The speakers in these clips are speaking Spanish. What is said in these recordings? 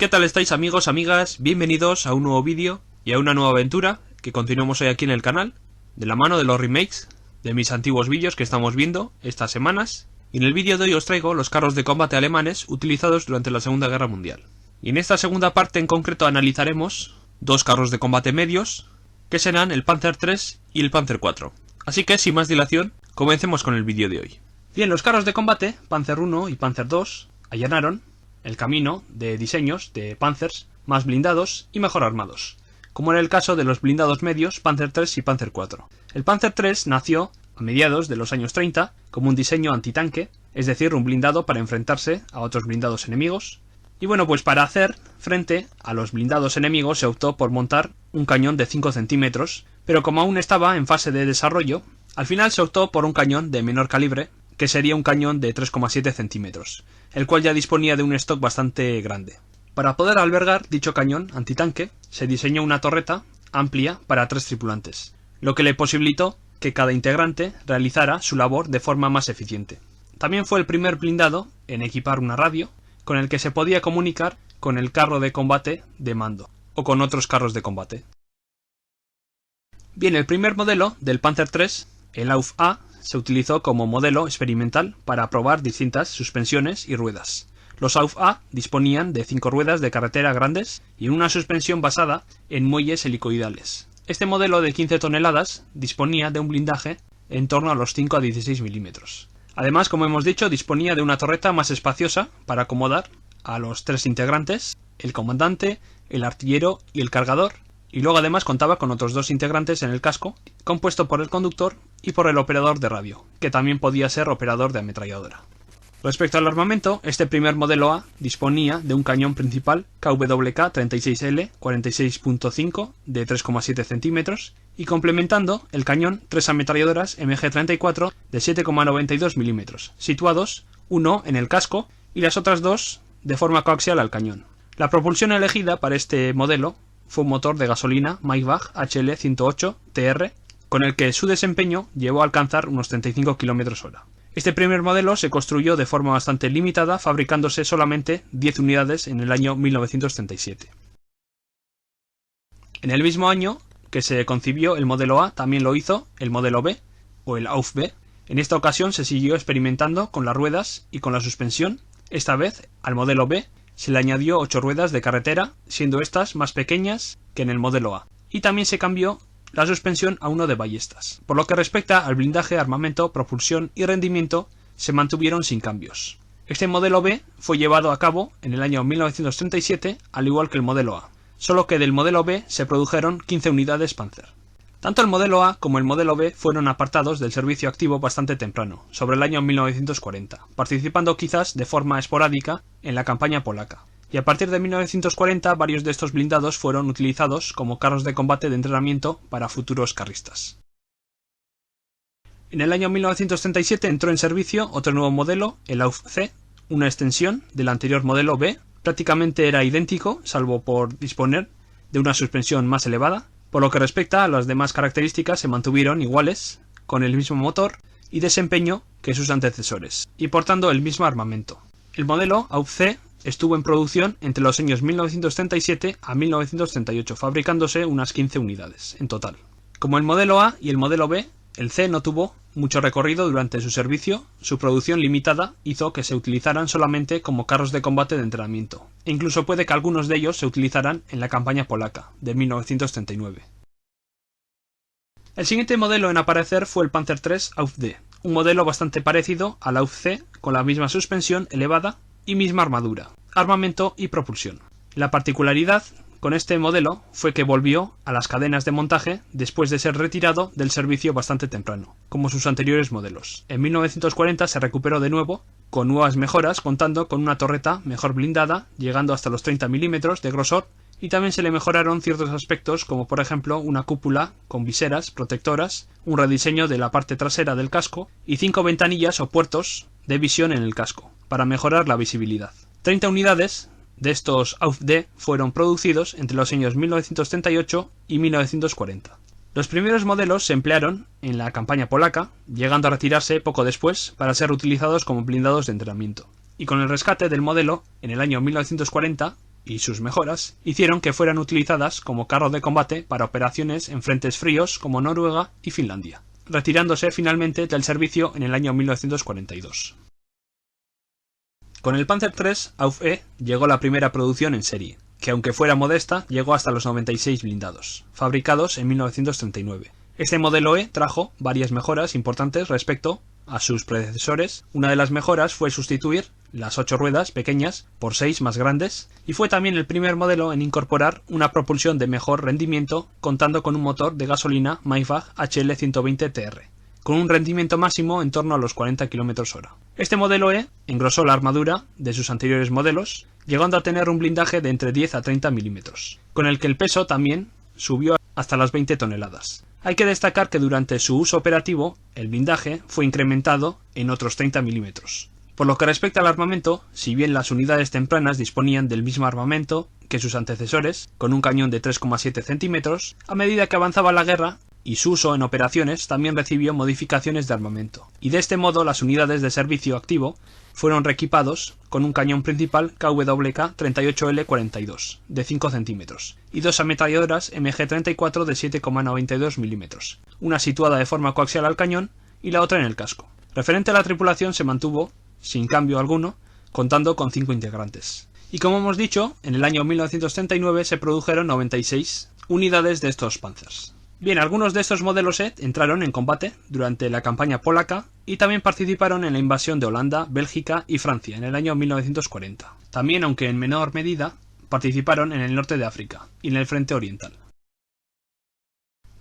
¿Qué tal estáis, amigos, amigas? Bienvenidos a un nuevo vídeo y a una nueva aventura que continuamos hoy aquí en el canal, de la mano de los remakes de mis antiguos vídeos que estamos viendo estas semanas. Y en el vídeo de hoy os traigo los carros de combate alemanes utilizados durante la Segunda Guerra Mundial. Y en esta segunda parte en concreto analizaremos dos carros de combate medios, que serán el Panzer III y el Panzer IV. Así que, sin más dilación, comencemos con el vídeo de hoy. Bien, los carros de combate, Panzer I y Panzer II, allanaron el camino de diseños de Panzers más blindados y mejor armados, como era el caso de los blindados medios Panzer III y Panzer IV. El Panzer III nació a mediados de los años 30 como un diseño antitanque, es decir, un blindado para enfrentarse a otros blindados enemigos. Y bueno, pues para hacer frente a los blindados enemigos se optó por montar un cañón de 5 centímetros, pero como aún estaba en fase de desarrollo, al final se optó por un cañón de menor calibre, que sería un cañón de 3,7 centímetros, el cual ya disponía de un stock bastante grande. Para poder albergar dicho cañón antitanque, se diseñó una torreta amplia para 3 tripulantes, lo que le posibilitó que cada integrante realizara su labor de forma más eficiente. También fue el primer blindado en equipar una radio, con el que se podía comunicar con el carro de combate de mando, o con otros carros de combate. Bien, el primer modelo del Panzer III, el Auf A, se utilizó como modelo experimental para probar distintas suspensiones y ruedas. Los Auf A disponían de 5 ruedas de carretera grandes y una suspensión basada en muelles helicoidales. Este modelo de 15 toneladas disponía de un blindaje en torno a los 5 a 16 milímetros. Además, como hemos dicho, disponía de una torreta más espaciosa para acomodar a los 3 integrantes, el comandante, el artillero y el cargador, y luego además contaba con otros 2 integrantes en el casco, compuesto por el conductor y por el operador de radio, que también podía ser operador de ametralladora. Respecto al armamento, este primer modelo A disponía de un cañón principal KWK 36L 46.5 de 3,7 centímetros y complementando el cañón 3 ametralladoras MG34 de 7,92 milímetros, situados uno en el casco y las otras 2 de forma coaxial al cañón. La propulsión elegida para este modelo fue un motor de gasolina Maybach HL 108 TR, con el que su desempeño llevó a alcanzar unos 35 km/h. Este primer modelo se construyó de forma bastante limitada, fabricándose solamente 10 unidades en el año 1937. En el mismo año que se concibió el modelo A, también lo hizo el modelo B, o el Auf B. En esta ocasión se siguió experimentando con las ruedas y con la suspensión. Esta vez, al modelo B, se le añadió 8 ruedas de carretera, siendo estas más pequeñas que en el modelo A. Y también se cambió la suspensión a uno de ballestas. Por lo que respecta al blindaje, armamento, propulsión y rendimiento, se mantuvieron sin cambios. Este modelo B fue llevado a cabo en el año 1937, al igual que el modelo A, solo que del modelo B se produjeron 15 unidades Panzer. Tanto el modelo A como el modelo B fueron apartados del servicio activo bastante temprano, sobre el año 1940, participando quizás de forma esporádica en la campaña polaca. Y a partir de 1940 varios de estos blindados fueron utilizados como carros de combate de entrenamiento para futuros carristas. En el año 1937 entró en servicio otro nuevo modelo, el Auf C, una extensión del anterior modelo B. Prácticamente era idéntico, salvo por disponer de una suspensión más elevada. Por lo que respecta a las demás características se mantuvieron iguales, con el mismo motor y desempeño que sus antecesores, y portando el mismo armamento. El modelo Auf C estuvo en producción entre los años 1937 a 1938, fabricándose unas 15 unidades en total. Como el modelo A y el modelo B, el C no tuvo mucho recorrido durante su servicio. Su producción limitada hizo que se utilizaran solamente como carros de combate de entrenamiento, e incluso puede que algunos de ellos se utilizaran en la campaña polaca de 1939. El siguiente modelo en aparecer fue el Panzer III Auf D, un modelo bastante parecido al Auf C, con la misma suspensión elevada y misma armadura, armamento y propulsión. La particularidad con este modelo fue que volvió a las cadenas de montaje después de ser retirado del servicio bastante temprano, como sus anteriores modelos. En 1940 se recuperó de nuevo, con nuevas mejoras, contando con una torreta mejor blindada, llegando hasta los 30 milímetros de grosor, y también se le mejoraron ciertos aspectos, como por ejemplo una cúpula con viseras protectoras, un rediseño de la parte trasera del casco y 5 ventanillas o puertos de visión en el casco, para mejorar la visibilidad. 30 unidades de estos Auf D fueron producidos entre los años 1938 y 1940. Los primeros modelos se emplearon en la campaña polaca, llegando a retirarse poco después para ser utilizados como blindados de entrenamiento. Y con el rescate del modelo, en el año 1940, y sus mejoras hicieron que fueran utilizadas como carro de combate para operaciones en frentes fríos como Noruega y Finlandia, retirándose finalmente del servicio en el año 1942. Con el Panzer III Auf E llegó la primera producción en serie, que aunque fuera modesta, llegó hasta los 96 blindados, fabricados en 1939. Este modelo E trajo varias mejoras importantes respecto a sus predecesores. Una de las mejoras fue sustituir las 8 ruedas pequeñas por 6 más grandes, y fue también el primer modelo en incorporar una propulsión de mejor rendimiento contando con un motor de gasolina Maybach HL120TR, con un rendimiento máximo en torno a los 40 km/h. Este modelo E engrosó la armadura de sus anteriores modelos, llegando a tener un blindaje de entre 10 a 30 milímetros, con el que el peso también subió hasta las 20 toneladas. Hay que destacar que durante su uso operativo, el blindaje fue incrementado en otros 30 milímetros. Por lo que respecta al armamento, si bien las unidades tempranas disponían del mismo armamento que sus antecesores, con un cañón de 3,7 centímetros, a medida que avanzaba la guerra, y su uso en operaciones también recibió modificaciones de armamento, y de este modo las unidades de servicio activo fueron reequipados con un cañón principal KWK 38L42 de 5 centímetros y 2 ametralladoras MG34 de 7,92 milímetros, una situada de forma coaxial al cañón y la otra en el casco. Referente a la tripulación se mantuvo sin cambio alguno, contando con 5 integrantes. Y como hemos dicho, en el año 1939 se produjeron 96 unidades de estos Panzers. Bien, algunos de estos modelos E entraron en combate durante la campaña polaca y también participaron en la invasión de Holanda, Bélgica y Francia en el año 1940. También, aunque en menor medida, participaron en el norte de África y en el frente oriental.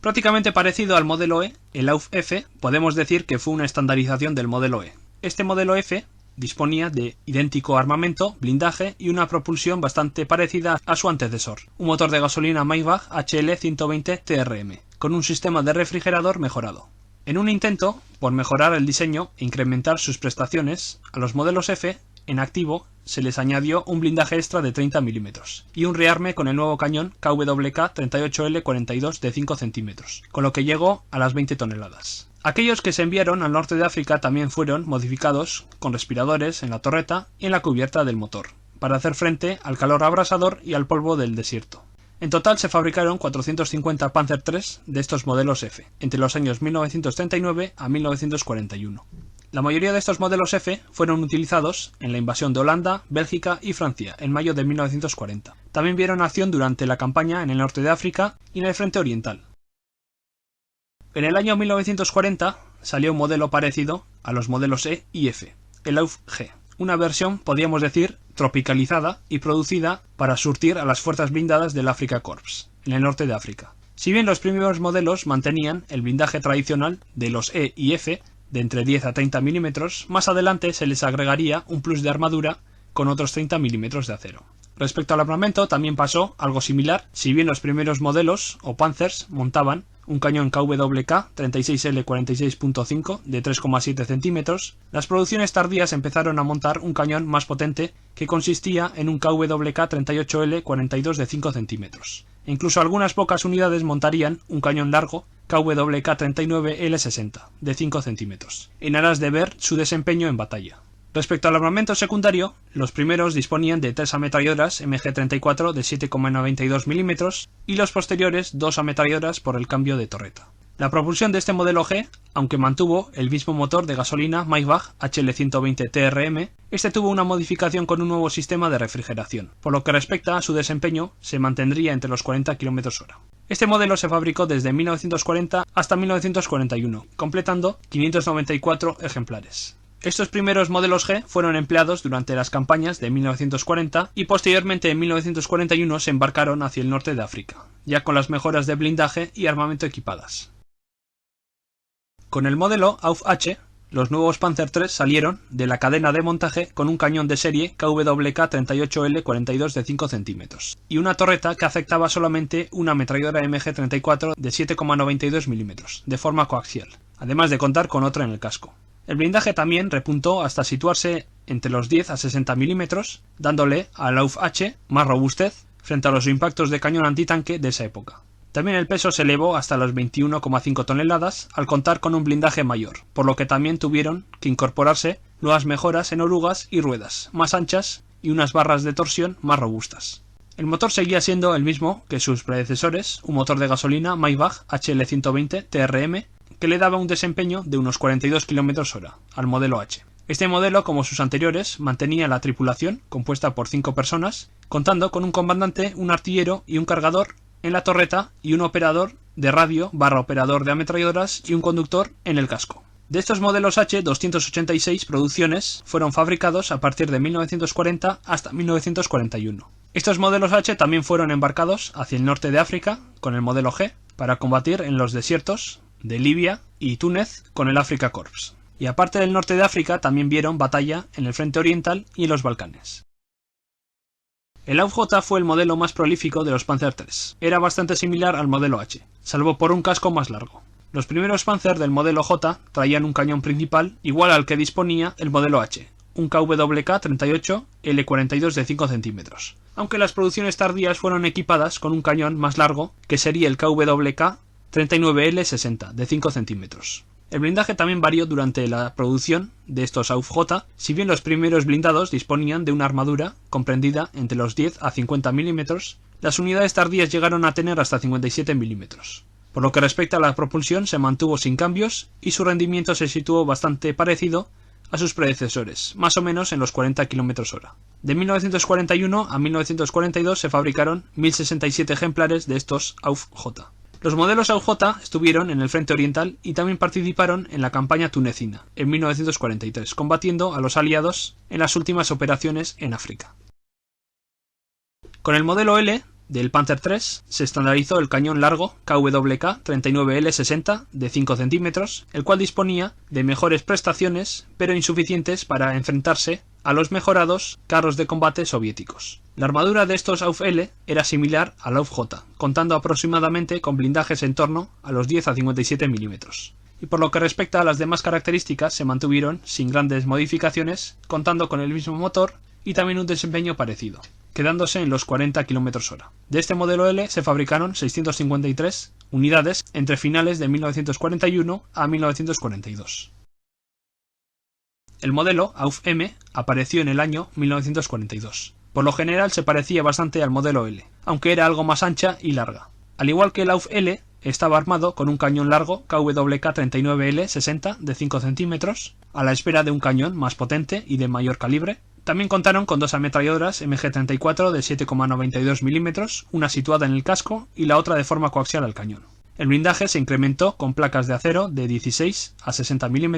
Prácticamente parecido al modelo E, el Auf F podemos decir que fue una estandarización del modelo E. Este modelo F disponía de idéntico armamento, blindaje y una propulsión bastante parecida a su antecesor, un motor de gasolina Maybach HL120TRM, con un sistema de refrigerador mejorado. En un intento por mejorar el diseño e incrementar sus prestaciones, a los modelos F en activo se les añadió un blindaje extra de 30 milímetros y un rearme con el nuevo cañón KWK 38L42 de 5 centímetros, con lo que llegó a las 20 toneladas. Aquellos que se enviaron al norte de África también fueron modificados con respiradores en la torreta y en la cubierta del motor, para hacer frente al calor abrasador y al polvo del desierto. En total se fabricaron 450 Panzer III de estos modelos F, entre los años 1939 a 1941. La mayoría de estos modelos F fueron utilizados en la invasión de Holanda, Bélgica y Francia en mayo de 1940. También vieron acción durante la campaña en el norte de África y en el frente oriental. En el año 1940 salió un modelo parecido a los modelos E y F, el Auf G, una versión, podríamos decir, tropicalizada y producida para surtir a las fuerzas blindadas del Afrika Korps, en el norte de África. Si bien los primeros modelos mantenían el blindaje tradicional de los E y F de entre 10 a 30 milímetros, más adelante se les agregaría un plus de armadura con otros 30 milímetros de acero. Respecto al armamento también pasó algo similar, si bien los primeros modelos o Panzers montaban un cañón KWK 36L46.5 de 3,7 centímetros, las producciones tardías empezaron a montar un cañón más potente que consistía en un KWK 38L42 de 5 centímetros. E incluso algunas pocas unidades montarían un cañón largo KWK 39L60 de 5 centímetros, en aras de ver su desempeño en batalla. Respecto al armamento secundario, los primeros disponían de 3 ametralladoras MG34 de 7,92 milímetros y los posteriores 2 ametralladoras por el cambio de torreta. La propulsión de este modelo G, aunque mantuvo el mismo motor de gasolina Maybach HL120TRM, este tuvo una modificación con un nuevo sistema de refrigeración. Por lo que respecta a su desempeño, se mantendría entre los 40 km/h. Este modelo se fabricó desde 1940 hasta 1941, completando 594 ejemplares. Estos primeros modelos G fueron empleados durante las campañas de 1940 y posteriormente en 1941 se embarcaron hacia el norte de África, ya con las mejoras de blindaje y armamento equipadas. Con el modelo Auf H, los nuevos Panzer III salieron de la cadena de montaje con un cañón de serie KWK 38L42 de 5 centímetros y una torreta que aceptaba solamente una ametralladora MG34 de 7,92 milímetros, de forma coaxial, además de contar con otra en el casco. El blindaje también repuntó hasta situarse entre los 10 a 60 milímetros, dándole al Auf H más robustez frente a los impactos de cañón antitanque de esa época. También el peso se elevó hasta los 21,5 toneladas al contar con un blindaje mayor, por lo que también tuvieron que incorporarse nuevas mejoras en orugas y ruedas más anchas y unas barras de torsión más robustas. El motor seguía siendo el mismo que sus predecesores, un motor de gasolina Maybach HL120 TRM, que le daba un desempeño de unos 42 km/h al modelo H. Este modelo, como sus anteriores, mantenía la tripulación, compuesta por 5 personas, contando con un comandante, un artillero y un cargador en la torreta y un operador de radio / operador de ametralladoras y un conductor en el casco. De estos modelos H, 286 producciones fueron fabricados a partir de 1940 hasta 1941. Estos modelos H también fueron embarcados hacia el norte de África con el modelo G para combatir en los desiertos de Libia y Túnez con el Afrika Korps. Y aparte del norte de África también vieron batalla en el frente oriental y en los Balcanes. El AUJ fue el modelo más prolífico de los Panzer III. Era bastante similar al modelo H, salvo por un casco más largo. Los primeros Panzer del modelo J traían un cañón principal igual al que disponía el modelo H, un KWK 38 L42 de 5 centímetros, aunque las producciones tardías fueron equipadas con un cañón más largo que sería el KWK 39L60 de 5 centímetros. El blindaje también varió durante la producción de estos AUJ, si bien los primeros blindados disponían de una armadura comprendida entre los 10 a 50 mm, las unidades tardías llegaron a tener hasta 57 mm. Por lo que respecta a la propulsión, se mantuvo sin cambios y su rendimiento se situó bastante parecido a sus predecesores, más o menos en los 40 km/h. De 1941 a 1942 se fabricaron 1067 ejemplares de estos AUJ. Los modelos AUJ estuvieron en el frente oriental y también participaron en la campaña tunecina, en 1943, combatiendo a los aliados en las últimas operaciones en África. Con el modelo L del Panzer III se estandarizó el cañón largo KWK 39L60 de 5 centímetros, el cual disponía de mejores prestaciones, pero insuficientes para enfrentarse a los mejorados carros de combate soviéticos. La armadura de estos AUF-L era similar al AUF-J, contando aproximadamente con blindajes en torno a los 10 a 57 mm. Y por lo que respecta a las demás características, se mantuvieron sin grandes modificaciones, contando con el mismo motor y también un desempeño parecido, quedándose en los 40 km/h. De este modelo L se fabricaron 653 unidades entre finales de 1941 a 1942. El modelo AUF-M apareció en el año 1942. Por lo general se parecía bastante al modelo L, aunque era algo más ancha y larga. Al igual que el AUF-L, estaba armado con un cañón largo KWK 39L60 de 5 centímetros, a la espera de un cañón más potente y de mayor calibre. También contaron con dos ametralladoras MG34 de 7,92 mm, una situada en el casco y la otra de forma coaxial al cañón. El blindaje se incrementó con placas de acero de 16 a 60 mm,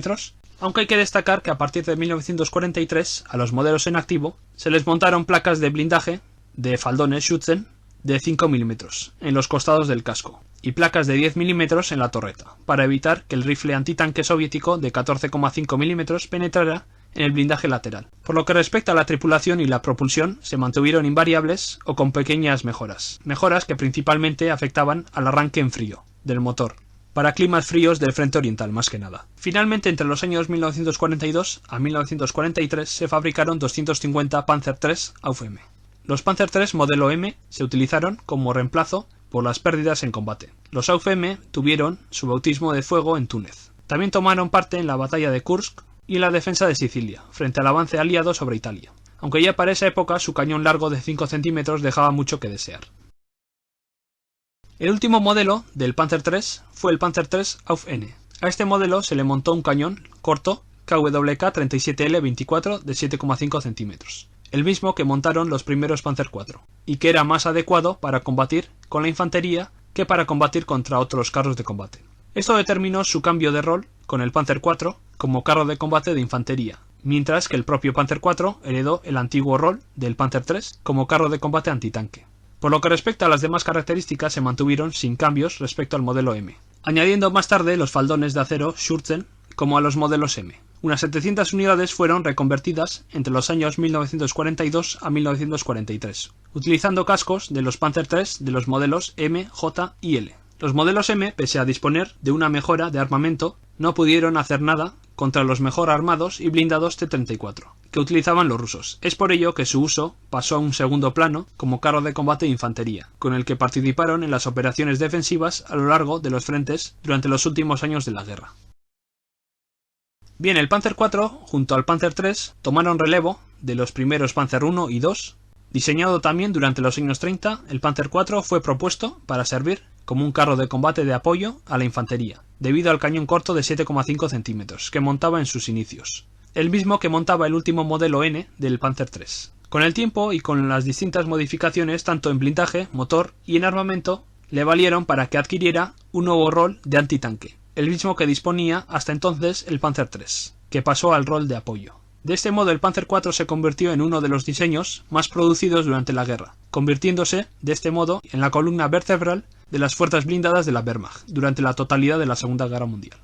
aunque hay que destacar que a partir de 1943 a los modelos en activo se les montaron placas de blindaje de faldones Schützen de 5 mm en los costados del casco y placas de 10 mm en la torreta, para evitar que el rifle antitanque soviético de 14,5 mm penetrara en el blindaje lateral. Por lo que respecta a la tripulación y la propulsión, se mantuvieron invariables o con pequeñas mejoras que principalmente afectaban al arranque en frío del motor, para climas fríos del frente oriental más que nada. Finalmente, entre los años 1942 a 1943 se fabricaron 250 Panzer III AUF-M. Los Panzer III modelo M se utilizaron como reemplazo por las pérdidas en combate. Los AUF-M tuvieron su bautismo de fuego en Túnez. También tomaron parte en la batalla de Kursk y en la defensa de Sicilia, frente al avance aliado sobre Italia, aunque ya para esa época su cañón largo de 5 centímetros dejaba mucho que desear. El último modelo del Panzer III fue el Panzer III AUF-N. A este modelo se le montó un cañón corto KWK 37L24 de 7,5 centímetros, el mismo que montaron los primeros Panzer IV, y que era más adecuado para combatir con la infantería que para combatir contra otros carros de combate. Esto determinó su cambio de rol con el Panzer IV como carro de combate de infantería, mientras que el propio Panzer IV heredó el antiguo rol del Panzer III como carro de combate antitanque. Por lo que respecta a las demás características se mantuvieron sin cambios respecto al modelo M, añadiendo más tarde los faldones de acero Schützen como a los modelos M. Unas 700 unidades fueron reconvertidas entre los años 1942 a 1943, utilizando cascos de los Panzer III de los modelos M, J y L. Los modelos M, pese a disponer de una mejora de armamento, no pudieron hacer nada contra los mejor armados y blindados T-34 que utilizaban los rusos. Es por ello que su uso pasó a un segundo plano como carro de combate de infantería, con el que participaron en las operaciones defensivas a lo largo de los frentes durante los últimos años de la guerra. Bien, el Panzer IV junto al Panzer III tomaron relevo de los primeros Panzer I y II Diseñado también durante los años 30, el Panzer IV fue propuesto para servir como un carro de combate de apoyo a la infantería, debido al cañón corto de 7,5 centímetros que montaba en sus inicios, el mismo que montaba el último modelo N del Panzer III. Con el tiempo y con las distintas modificaciones tanto en blindaje, motor y en armamento, le valieron para que adquiriera un nuevo rol de antitanque, el mismo que disponía hasta entonces el Panzer III, que pasó al rol de apoyo. De este modo el Panzer IV se convirtió en uno de los diseños más producidos durante la guerra, convirtiéndose, de este modo, en la columna vertebral de las fuerzas blindadas de la Wehrmacht durante la totalidad de la Segunda Guerra Mundial.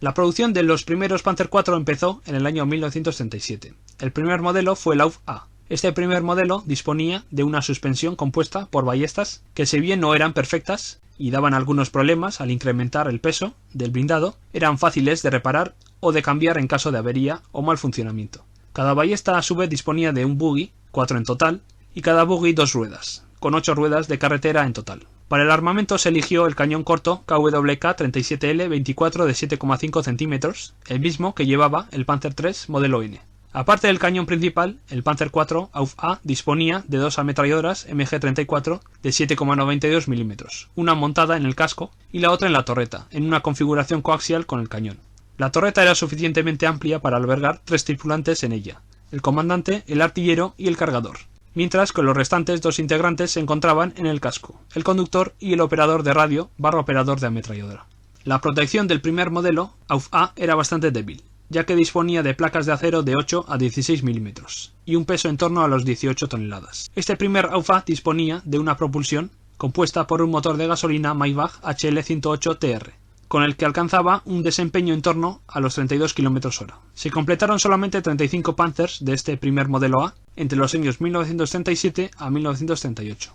La producción de los primeros Panzer IV empezó en el año 1937. El primer modelo fue el AUF-A. Este primer modelo disponía de una suspensión compuesta por ballestas que, si bien no eran perfectas y daban algunos problemas al incrementar el peso del blindado, eran fáciles de reparar o de cambiar en caso de avería o mal funcionamiento. Cada ballesta a su vez disponía de un buggy, 4 en total, y cada buggy 2 ruedas, con 8 ruedas de carretera en total. Para el armamento se eligió el cañón corto KWK-37L-24 de 7,5 centímetros, el mismo que llevaba el Panzer III modelo N. Aparte del cañón principal, el Panzer IV AUF-A disponía de 2 ametralladoras MG-34 de 7,92 milímetros, una montada en el casco y la otra en la torreta, en una configuración coaxial con el cañón. La torreta era suficientemente amplia para albergar 3 tripulantes en ella, el comandante, el artillero y el cargador, mientras que los restantes 2 integrantes se encontraban en el casco, el conductor y el operador de radio / operador de ametralladora. La protección del primer modelo AUF-A era bastante débil, ya que disponía de placas de acero de 8 a 16 milímetros y un peso en torno a los 18 toneladas. Este primer AUF-A disponía de una propulsión compuesta por un motor de gasolina Maybach HL108TR, con el que alcanzaba un desempeño en torno a los 32 km/h. Se completaron solamente 35 Panzers de este primer modelo A entre los años 1937 a 1938.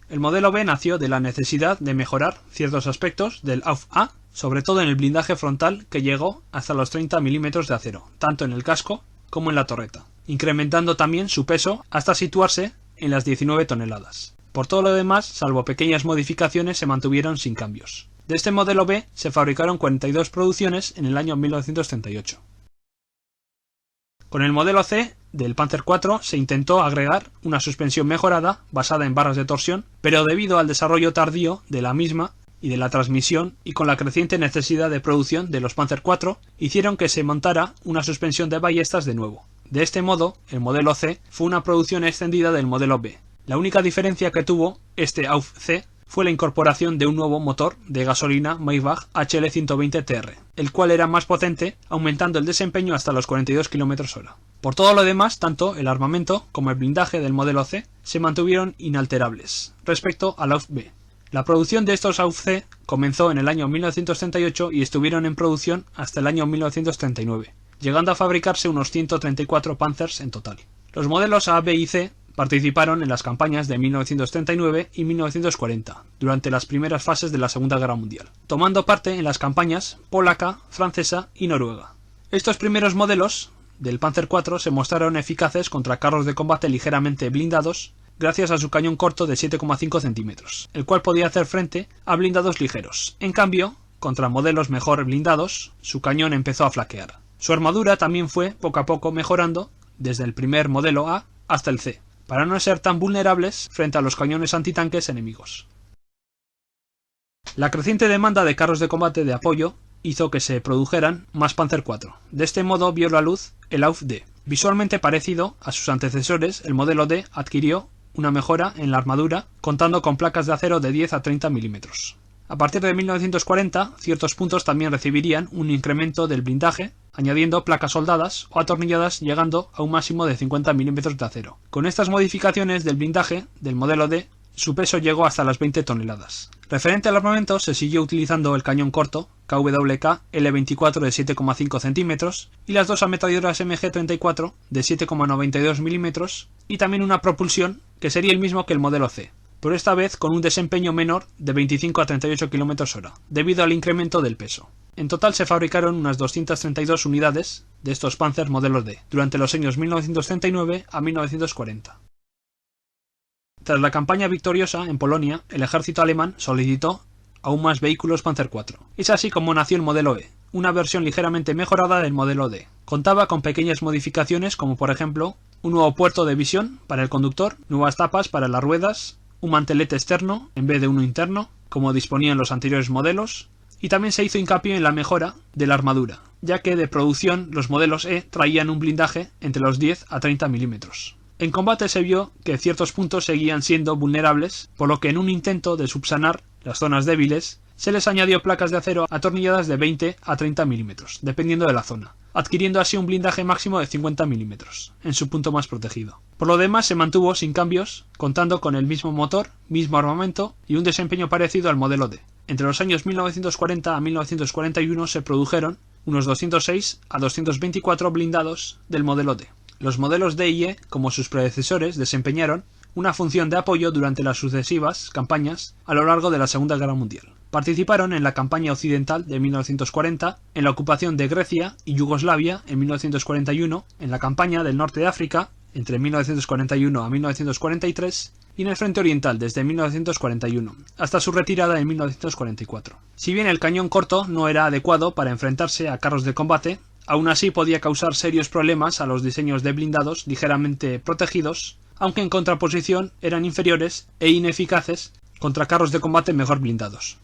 El modelo B nació de la necesidad de mejorar ciertos aspectos del AUF-A, sobre todo en el blindaje frontal, que llegó hasta los 30 milímetros de acero, tanto en el casco como en la torreta, incrementando también su peso hasta situarse en las 19 toneladas. Por todo lo demás, salvo pequeñas modificaciones, se mantuvieron sin cambios. De este modelo B se fabricaron 42 producciones en el año 1938. Con el modelo C del Panzer IV se intentó agregar una suspensión mejorada basada en barras de torsión, pero debido al desarrollo tardío de la misma y de la transmisión y con la creciente necesidad de producción de los Panzer IV, hicieron que se montara una suspensión de ballestas de nuevo. De este modo, el modelo C fue una producción extendida del modelo B. La única diferencia que tuvo este AUF-C fue la incorporación de un nuevo motor de gasolina Maybach HL120TR, el cual era más potente, aumentando el desempeño hasta los 42 km/h. Por todo lo demás, tanto el armamento como el blindaje del modelo C se mantuvieron inalterables respecto al AUF-B. La producción de estos AUF-C comenzó en el año 1938 y estuvieron en producción hasta el año 1939, llegando a fabricarse unos 134 Panzers en total. Los modelos A, B y C participaron en las campañas de 1939 y 1940, durante las primeras fases de la Segunda Guerra Mundial, tomando parte en las campañas polaca, francesa y noruega. Estos primeros modelos del Panzer IV se mostraron eficaces contra carros de combate ligeramente blindados gracias a su cañón corto de 7,5 centímetros, el cual podía hacer frente a blindados ligeros. En cambio, contra modelos mejor blindados, su cañón empezó a flaquear. Su armadura también fue poco a poco mejorando desde el primer modelo A hasta el C, para no ser tan vulnerables frente a los cañones antitanques enemigos. La creciente demanda de carros de combate de apoyo hizo que se produjeran más Panzer IV. De este modo vio la luz el AUF-D. Visualmente parecido a sus antecesores, el modelo D adquirió una mejora en la armadura, contando con placas de acero de 10 a 30 milímetros. A partir de 1940, ciertos puntos también recibirían un incremento del blindaje, añadiendo placas soldadas o atornilladas llegando a un máximo de 50 milímetros de acero. Con estas modificaciones del blindaje del modelo D, su peso llegó hasta las 20 toneladas. Referente al armamento, se siguió utilizando el cañón corto KWK L24 de 7,5 centímetros y las 2 ametralladoras MG-34 de 7,92 milímetros y también una propulsión que sería el mismo que el modelo C, pero esta vez con un desempeño menor de 25 a 38 km/h, debido al incremento del peso. En total se fabricaron unas 232 unidades de estos Panzer modelos D, durante los años 1939 a 1940. Tras la campaña victoriosa en Polonia, el ejército alemán solicitó aún más vehículos Panzer IV. Es así como nació el modelo E, una versión ligeramente mejorada del modelo D. Contaba con pequeñas modificaciones como por ejemplo un nuevo puerto de visión para el conductor, nuevas tapas para las ruedas, un mantelete externo en vez de uno interno, como disponían los anteriores modelos, y también se hizo hincapié en la mejora de la armadura, ya que de producción los modelos E traían un blindaje entre los 10 a 30 milímetros. En combate se vio que ciertos puntos seguían siendo vulnerables, por lo que en un intento de subsanar las zonas débiles, se les añadió placas de acero atornilladas de 20 a 30 milímetros, dependiendo de la zona, adquiriendo así un blindaje máximo de 50 milímetros, en su punto más protegido. Por lo demás se mantuvo sin cambios, contando con el mismo motor, mismo armamento y un desempeño parecido al modelo D. Entre los años 1940 a 1941 se produjeron unos 206 a 224 blindados del modelo D. Los modelos D y E, como sus predecesores, desempeñaron una función de apoyo durante las sucesivas campañas a lo largo de la Segunda Guerra Mundial. Participaron en la campaña occidental de 1940, en la ocupación de Grecia y Yugoslavia en 1941, en la campaña del norte de África entre 1941 a 1943 y en el frente oriental desde 1941 hasta su retirada en 1944. Si bien el cañón corto no era adecuado para enfrentarse a carros de combate, aún así podía causar serios problemas a los diseños de blindados ligeramente protegidos, aunque en contraposición eran inferiores e ineficaces contra carros de combate mejor blindados.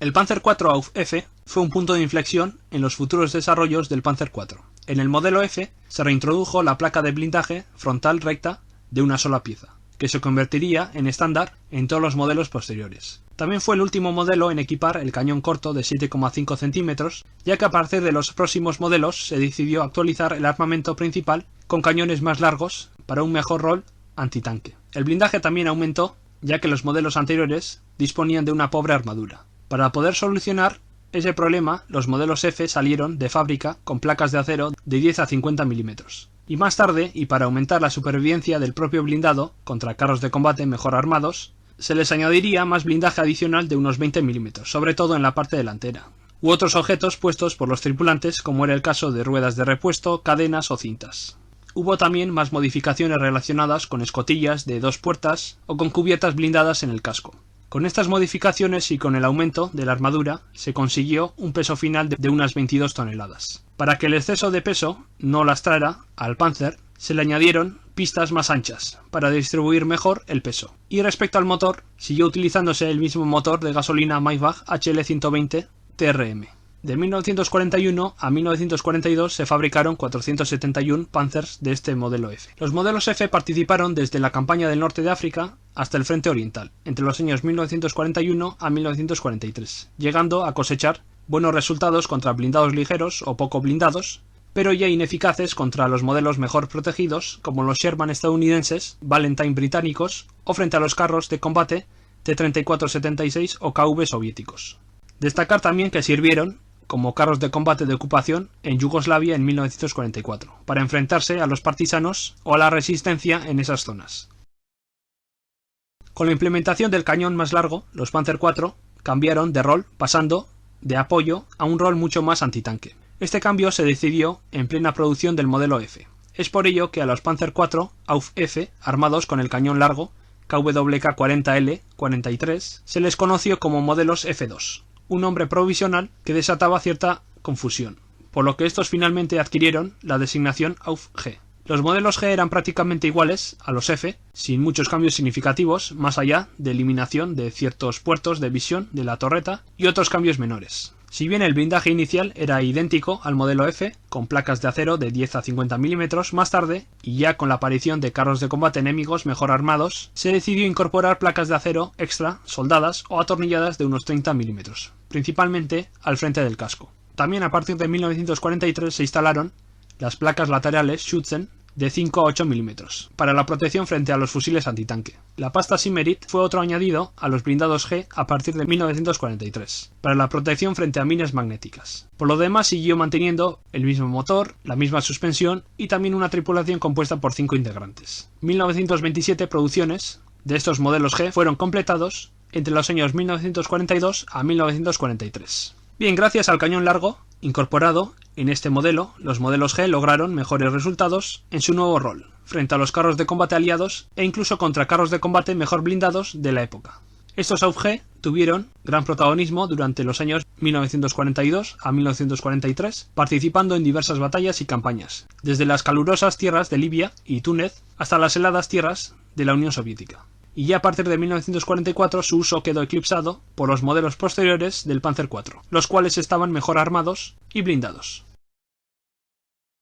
El Panzer IV Auf F fue un punto de inflexión en los futuros desarrollos del Panzer IV. En el modelo F se reintrodujo la placa de blindaje frontal recta de una sola pieza, que se convertiría en estándar en todos los modelos posteriores. También fue el último modelo en equipar el cañón corto de 7,5 centímetros, ya que a partir de los próximos modelos se decidió actualizar el armamento principal con cañones más largos para un mejor rol antitanque. El blindaje también aumentó, ya que los modelos anteriores disponían de una pobre armadura. Para poder solucionar ese problema, los modelos F salieron de fábrica con placas de acero de 10 a 50 milímetros. Y más tarde, y para aumentar la supervivencia del propio blindado contra carros de combate mejor armados, se les añadiría más blindaje adicional de unos 20 milímetros, sobre todo en la parte delantera, u otros objetos puestos por los tripulantes, como era el caso de ruedas de repuesto, cadenas o cintas. Hubo también más modificaciones relacionadas con escotillas de 2 puertas o con cubiertas blindadas en el casco. Con estas modificaciones y con el aumento de la armadura se consiguió un peso final de unas 22 toneladas. Para que el exceso de peso no lastrara al Panzer, se le añadieron pistas más anchas para distribuir mejor el peso. Y respecto al motor, siguió utilizándose el mismo motor de gasolina Maybach HL120 TRM. De 1941 a 1942 se fabricaron 471 Panzers de este modelo F. Los modelos F participaron desde la campaña del norte de África hasta el frente oriental, entre los años 1941 a 1943, llegando a cosechar buenos resultados contra blindados ligeros o poco blindados, pero ya ineficaces contra los modelos mejor protegidos, como los Sherman estadounidenses, Valentine británicos, o frente a los carros de combate T-34-76 o KV soviéticos. Destacar también que sirvieron como carros de combate de ocupación en Yugoslavia en 1944, para enfrentarse a los partisanos o a la resistencia en esas zonas. Con la implementación del cañón más largo, los Panzer IV cambiaron de rol, pasando de apoyo a un rol mucho más antitanque. Este cambio se decidió en plena producción del modelo F. Es por ello que a los Panzer IV Auf F, armados con el cañón largo KWK 40L-43, se les conoció como modelos F2. Un nombre provisional que desataba cierta confusión, por lo que estos finalmente adquirieron la designación Auf G. Los modelos G eran prácticamente iguales a los F, sin muchos cambios significativos, más allá de eliminación de ciertos puertos de visión de la torreta y otros cambios menores. Si bien el blindaje inicial era idéntico al modelo F, con placas de acero de 10 a 50 milímetros, más tarde, y ya con la aparición de carros de combate enemigos mejor armados, se decidió incorporar placas de acero extra, soldadas o atornilladas de unos 30 milímetros, principalmente al frente del casco. También a partir de 1943 se instalaron las placas laterales Schützen de 5 a 8 milímetros, para la protección frente a los fusiles antitanque. La pasta Simerit fue otro añadido a los blindados G a partir de 1943, para la protección frente a minas magnéticas. Por lo demás siguió manteniendo el mismo motor, la misma suspensión y también una tripulación compuesta por 5 integrantes. 1927 producciones de estos modelos G fueron completados entre los años 1942 a 1943. Bien, gracias al cañón largo incorporado en este modelo, los modelos G lograron mejores resultados en su nuevo rol, frente a los carros de combate aliados e incluso contra carros de combate mejor blindados de la época. Estos AUG tuvieron gran protagonismo durante los años 1942 a 1943, participando en diversas batallas y campañas, desde las calurosas tierras de Libia y Túnez hasta las heladas tierras de la Unión Soviética. Y ya a partir de 1944 su uso quedó eclipsado por los modelos posteriores del Panzer IV, los cuales estaban mejor armados y blindados.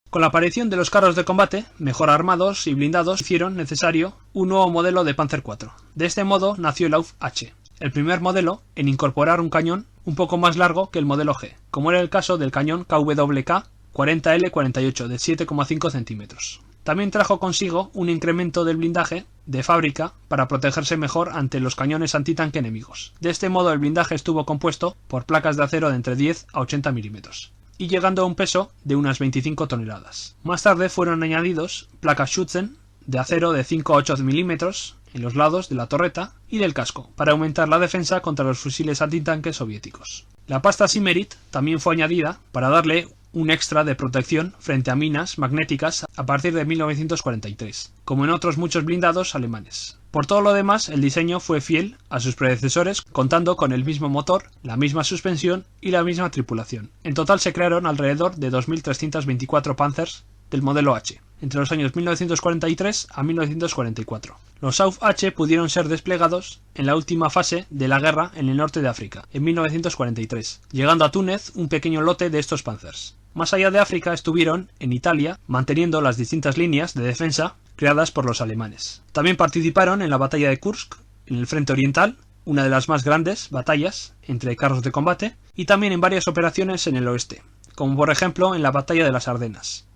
Con la aparición de los carros de combate, mejor armados y blindados, hicieron necesario un nuevo modelo de Panzer IV. De este modo nació el AUF-H, el primer modelo en incorporar un cañón un poco más largo que el modelo G, como era el caso del cañón KWK 40L48 de 7,5 centímetros. También trajo consigo un incremento del blindaje de fábrica para protegerse mejor ante los cañones antitanque enemigos. De este modo el blindaje estuvo compuesto por placas de acero de entre 10 a 80 milímetros. Y llegando a un peso de unas 25 toneladas. Más tarde fueron añadidos placas Schützen de acero de 5 a 8 milímetros en los lados de la torreta y del casco, para aumentar la defensa contra los fusiles antitanques soviéticos. La pasta Simerit también fue añadida para darle un extra de protección frente a minas magnéticas a partir de 1943, como en otros muchos blindados alemanes. Por todo lo demás, el diseño fue fiel a sus predecesores, contando con el mismo motor, la misma suspensión y la misma tripulación. En total se crearon alrededor de 2.324 Panzers del modelo H, entre los años 1943 a 1944. Los AUF-H pudieron ser desplegados en la última fase de la guerra en el norte de África, en 1943, llegando a Túnez un pequeño lote de estos Panzers. Más allá de África estuvieron en Italia, manteniendo las distintas líneas de defensa creadas por los alemanes. También participaron en la batalla de Kursk, en el frente oriental, una de las más grandes batallas entre carros de combate, y también en varias operaciones en el oeste, como por ejemplo en la batalla de las Ardenas.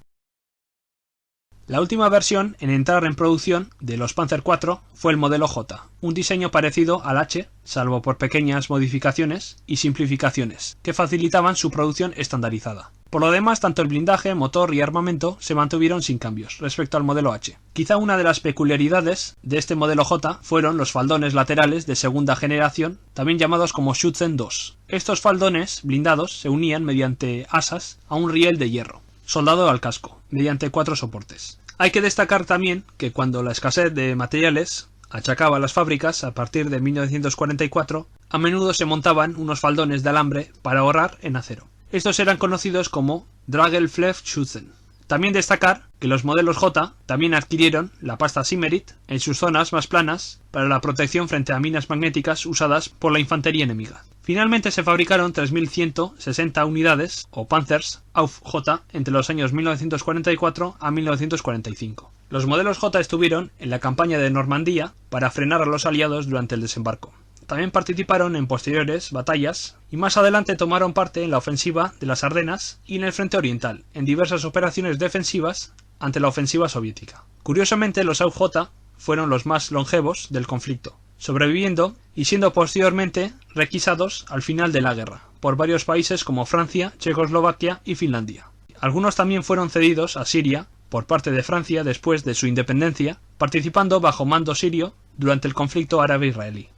La última versión en entrar en producción de los Panzer IV fue el modelo J, un diseño parecido al H, salvo por pequeñas modificaciones y simplificaciones, que facilitaban su producción estandarizada. Por lo demás, tanto el blindaje, motor y armamento se mantuvieron sin cambios respecto al modelo H. Quizá una de las peculiaridades de este modelo J fueron los faldones laterales de segunda generación, también llamados como Schützen II. Estos faldones blindados se unían mediante asas a un riel de hierro, soldado al casco, mediante 4 soportes. Hay que destacar también que cuando la escasez de materiales achacaba a las fábricas a partir de 1944, a menudo se montaban unos faldones de alambre para ahorrar en acero. Estos eran conocidos como Dragelflechtschützen. También destacar que los modelos J también adquirieron la pasta Simerit en sus zonas más planas para la protección frente a minas magnéticas usadas por la infantería enemiga. Finalmente se fabricaron 3.160 unidades o Panzers AUF-J entre los años 1944 a 1945. Los modelos J estuvieron en la campaña de Normandía para frenar a los aliados durante el desembarco. También participaron en posteriores batallas y más adelante tomaron parte en la ofensiva de las Ardenas y en el frente oriental, en diversas operaciones defensivas ante la ofensiva soviética. Curiosamente, los AUF-J fueron los más longevos del conflicto, sobreviviendo y siendo posteriormente requisados al final de la guerra por varios países como Francia, Checoslovaquia y Finlandia. Algunos también fueron cedidos a Siria por parte de Francia después de su independencia, participando bajo mando sirio durante el conflicto árabe-israelí.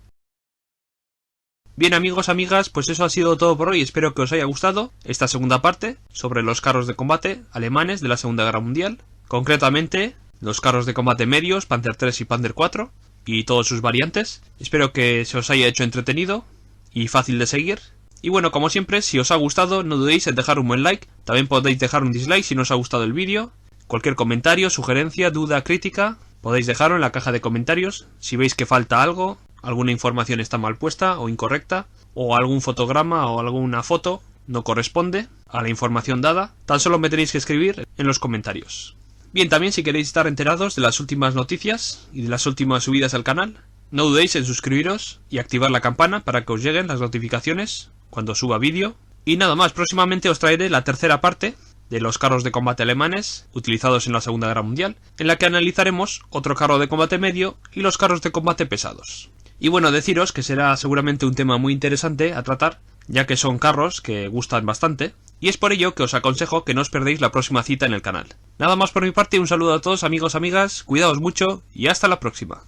Bien amigos, amigas, pues eso ha sido todo por hoy. Espero que os haya gustado esta segunda parte sobre los carros de combate alemanes de la Segunda Guerra Mundial. Concretamente, los carros de combate medios, Panzer III y Panzer IV, y todas sus variantes. Espero que se os haya hecho entretenido y fácil de seguir. Y bueno, como siempre, si os ha gustado, no dudéis en dejar un buen like. También podéis dejar un dislike si no os ha gustado el vídeo. Cualquier comentario, sugerencia, duda, crítica, podéis dejarlo en la caja de comentarios. Si veis que falta algo, alguna información está mal puesta o incorrecta, o algún fotograma o alguna foto no corresponde a la información dada, tan solo me tenéis que escribir en los comentarios. Bien, también si queréis estar enterados de las últimas noticias y de las últimas subidas al canal, no dudéis en suscribiros y activar la campana para que os lleguen las notificaciones cuando suba vídeo. Y nada más, próximamente os traeré la tercera parte de los carros de combate alemanes utilizados en la Segunda Guerra Mundial, en la que analizaremos otro carro de combate medio y los carros de combate pesados. Y bueno, deciros que será seguramente un tema muy interesante a tratar, ya que son carros que gustan bastante, y es por ello que os aconsejo que no os perdéis la próxima cita en el canal. Nada más por mi parte, un saludo a todos amigos, amigas, cuidaos mucho y hasta la próxima.